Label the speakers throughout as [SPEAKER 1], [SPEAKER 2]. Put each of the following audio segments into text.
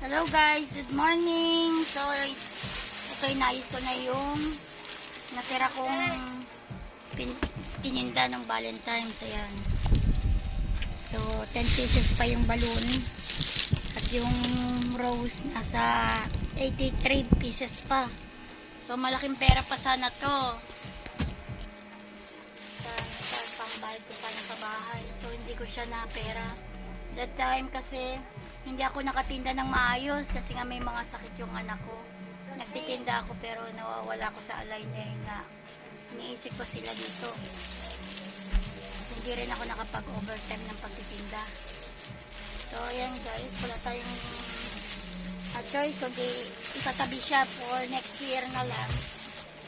[SPEAKER 1] Hello guys, good morning. So, ito inayos ko na yung natira kong pininda ng Valentine's. Ayan. So, 10 pieces pa yung balloon. At yung rose nasa 83 pieces pa. So, malaking pera pa sana to. Sa pangbayad ko sana sa bahay. So, hindi ko siya na pera. That time kasi hindi ako nakatinda ng maayos kasi nga may mga sakit yung anak ko. Nagtitinda ako pero nawawala ko sa alay na yun na iniisip ko sila dito. Hindi rin ako nakapag-overtime ng pagtitinda. So ayan guys, wala tayong choice kundi itatabi siya for next year na lang.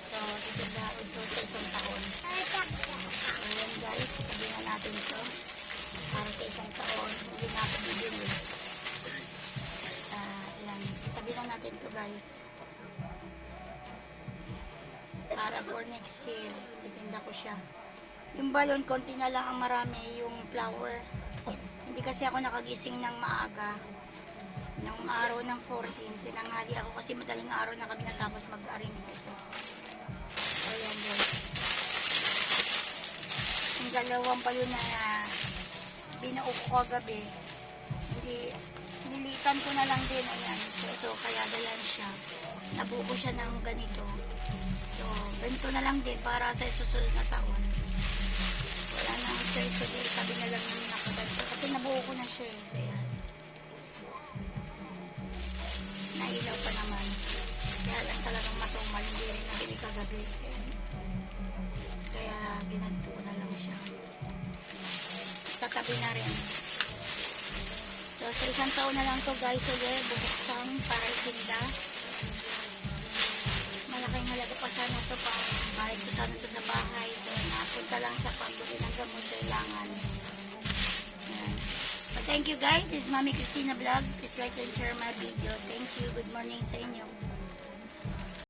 [SPEAKER 1] So titinda ito sa isang taon. So ayan guys, itabi na natin ito para sa isang taon. Hindi na ako bibili. Tabi lang natin to guys para for next year ititinda ko siya. Yung balon konti na lang ang marami, yung flower hindi kasi ako nakagising ng maaga ng araw ng 14, tinanghali ako kasi madaling araw na kami natapos mag-arrange ito. Ayan guys, yung dalawang balon na binuo ko kagabi, nilitan ko na lang din. Ayan, so ito kaya dayan siya, nabuo ko siya ng ganito. So ganito na lang din para sa susunod na taon. Wala nang choice, so sabi na lang yung nakaganto kasi nabuo ko na siya. Ayan, nailaw pa naman, kaya lang talagang matumal, hindi rin nabili kagabi. Ayan, kaya ginanto ko na lang siya, tatabi na rin. So, sa isang taon na lang to guys, ulit bubuksan para itinda. Malaking halaga pa sana to pa bahit ko sana to sa bahay. So, napunta lang sa pambili ng gamot kailangan. Ayan. So, thank you guys. This is Mami Cristina Vlog. Please like and share my video. Thank you. Good morning sa inyo.